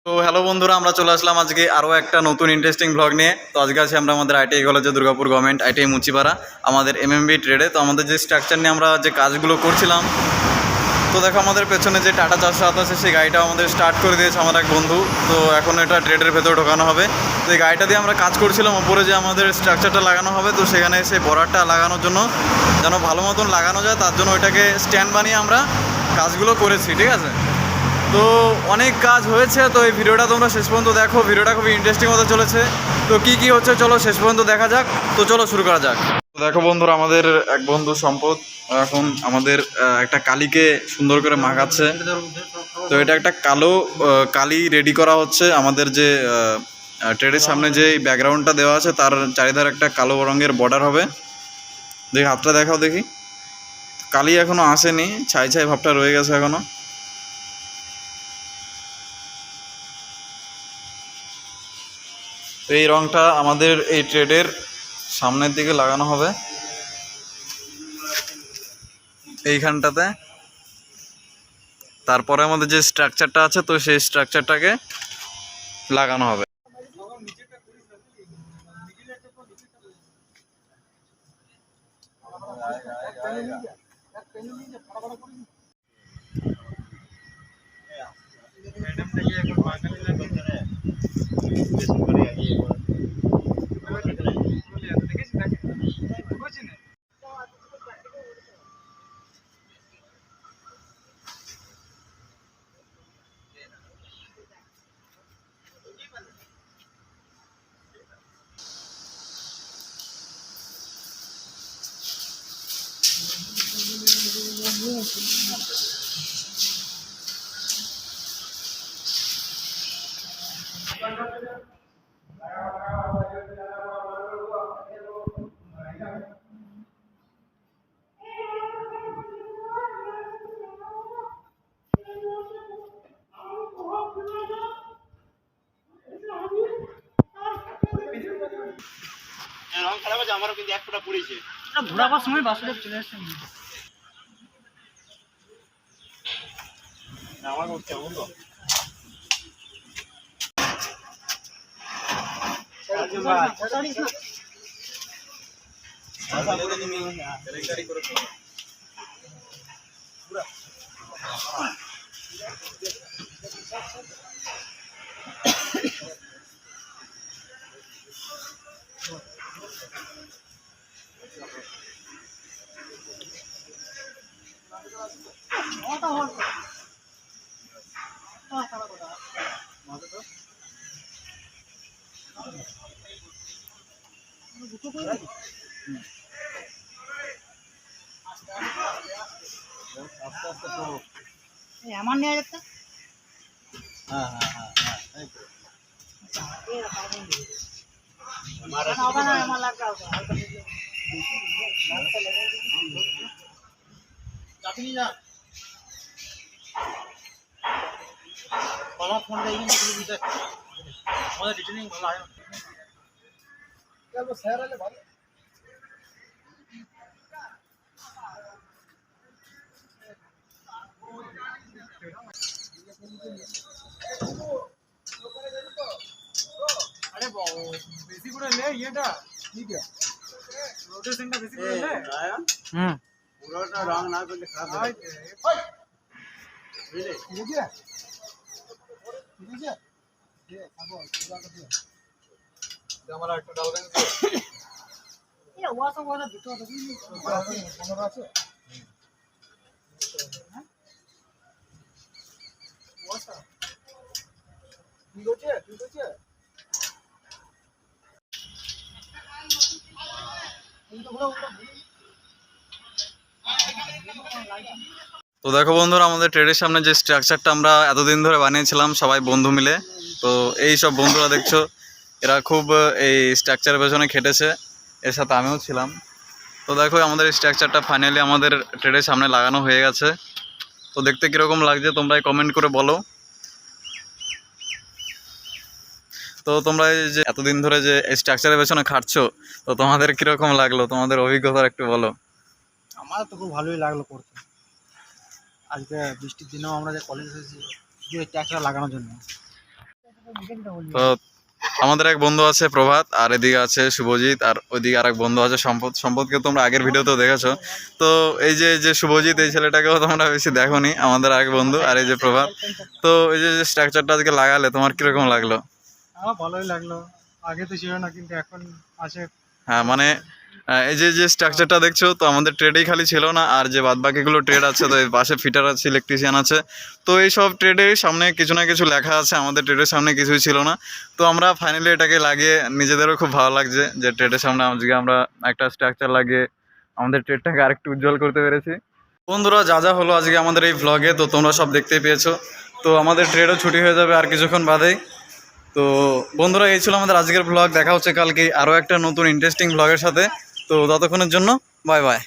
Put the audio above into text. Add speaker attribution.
Speaker 1: তো হ্যালো বন্ধুরা, আমরা চলে আসলাম আজকে আরও একটা নতুন ইন্টারেস্টিং ব্লগ নিয়ে। তো আজকে আছি আমরা আমাদের আইটিআই কলেজে, দুর্গাপুর গভর্নমেন্ট আইটিআই মুচিপাড়া, আমাদের এমএমবি ট্রেডে। তো আমাদের যে স্ট্রাকচার নিয়ে আমরা যে কাজগুলো করছিলাম, তো দেখো আমাদের পেছনে যে টাটা 407 আছে সেই গাড়িটা আমাদের স্টার্ট করে দিয়েছে আমার এক বন্ধু। তো এখন এটা ট্রেডের ভেতরে ঢোকানো হবে। তো এই গাড়িটা দিয়ে আমরা কাজ করছিলাম, ওপরে যে আমাদের স্ট্রাকচারটা লাগানো হবে, তো সেখানে সেই বর্ডারটা লাগানোর জন্য যেন ভালো মতন লাগানো যায়, তার জন্য ওইটাকে স্ট্যান্ড বানিয়ে আমরা কাজগুলো করেছি, ঠিক আছে। তো অনেক কাজ হয়েছে। তো এই ভিডিওটা তোমরা শেষ পর্যন্ত দেখো, ভিডিওটা খুবই ইন্টারেস্টিং হতে চলেছে। তো কি হচ্ছে চলো শেষ পর্যন্ত দেখা যাক। তো চলো শুরু করা যাক। তো দেখো বন্ধুরা, আমাদের এক বন্ধু সম্পদ এখন আমাদের একটা কালিকে সুন্দর করে মাখাচ্ছে। তো এটা একটা কালো কালি রেডি করা হচ্ছে। আমাদের যে ট্রেডের সামনে যে ব্যাকগ্রাউন্ডটা দেওয়া আছে তার চারিধারে একটা কালো রঙের বর্ডার হবে। দেখি হাতটা দেখাও দেখি। কালি এখনো আসেনি, ছাই ছাই ভাবটা রয়ে গেছে এখনো। তো এই রঙটা আমাদের এই ট্রেডের সামনের দিকে লাগানো হবে, এইখানটাতে। তারপরে আমাদের যে স্ট্রাকচারটা আছে, তো সেই স্ট্রাকচারটাকে লাগানো হবে। রং খারাপ আছে, আমারও কিন্তু এক ফোঁটা পড়েছে। ঘোরাবার সময় বাসুদেব চলে আসছে। আমার করতে বললো আমার নিয়ে যাচ্ছে। হ্যাঁ হ্যাঁ হ্যাঁ হ্যাঁ, ফোন রিটার্নিং ভালো হয় স্যার আলে ভালো। अरे बेसी করে লে এটা ঠিক আছে, রোটেশনটা বেশি করে লে। পুরোটা রং না করলে খারাপ হয়। বুঝলে ঠিক আছে ঠিক আছে, ये अब पूरा कर दिया। हमारा একটা ডালবেন তো ये ওয়াটা দুটো আছে, 15 আছে। হ্যাঁ ওয়াটা ঠিক আছে ঠিক আছে। তো দেখো বন্ধুরা, আমাদের ট্রেডের সামনে যে স্ট্রাকচারটা আমরা এতদিন ধরে বানিয়েছিলাম সবাই বন্ধু মিলে, তো এই সব বন্ধুরা দেখছো এরা খুব এই স্ট্রাকচারের পেছনে খেটেছে, এর সাথে আমিও ছিলাম। তো দেখো আমাদের স্ট্রাকচারটা ফাইনালি আমাদের ট্রেডের সামনে লাগানো হয়ে গেছে। তো দেখতে কীরকম লাগছে তোমরাই কমেন্ট করে বলো। তো তোমরা এই যে এতদিন ধরে যে স্ট্রাকচারের পেছনে খাটছো, তো তোমাদের কীরকম লাগলো, তোমাদের অভিজ্ঞতা একটু বলো।
Speaker 2: আমার তো খুব ভালোই লাগলো করতে। আজকে বৃষ্টির দিনেও আমরা যে কলেজ এসেছি শুধু এই ট্র্যাকটা লাগানোর জন্য।
Speaker 1: তো আমাদের এক বন্ধু আছে প্রভাত, আর এদিকে আছে শুভজিৎ, আর ওইদিকে আর এক বন্ধু আছে সম্পদকে তোমরা আগের ভিডিওতেও দেখেছো। তো এই যে শুভজিৎ, এই ছেলেটাকেও তোমরা বেশি দেখোনি, আমাদের এক বন্ধু। আর এই যে প্রভাত। তো এই যে স্ট্রাকচারটা আজকে লাগালে তোমার কিরকম লাগলো?
Speaker 2: আমার ভালোই লাগলো, আগে তো ছিল না কিন্তু এখন আছে।
Speaker 1: হ্যাঁ মানে এই যে স্ট্রাকচারটা দেখছো, তো আমাদের ট্রেডেই খালি ছিল না, আর যে বাদ বাকিগুলো ট্রেড আছে, তো এই পাশে ফিটার আছে, ইলেকট্রিশিয়ান আছে। তো এই সব ট্রেডের সামনে কিছু না কিছু লেখা আছে, আমাদের ট্রেডের সামনে কিছুই ছিল না। তো আমরা ফাইনালি এটাকে লাগিয়ে নিজেদেরও খুব ভালো লাগছে যে ট্রেডের সামনে আজকে আমরা একটা স্ট্রাকচার লাগিয়ে আমাদের ট্রেডটাকে আরেকটু উজ্জ্বল করতে পেরেছি। বন্ধুরা, যা যা হলো আজকে আমাদের এই ভ্লগে, তো তোমরা সব দেখতেই পেয়েছো। তো আমাদের ট্রেডও ছুটি হয়ে যাবে আর কিছুক্ষণ বাদেই। তো বন্ধুরা, এই ছিল আমাদের আজকের ভ্লগ। দেখা হচ্ছে কালকে আরও একটা নতুন ইন্টারেস্টিং ভ্লগের সাথে। তো ততক্ষণের জন্য বাই বাই।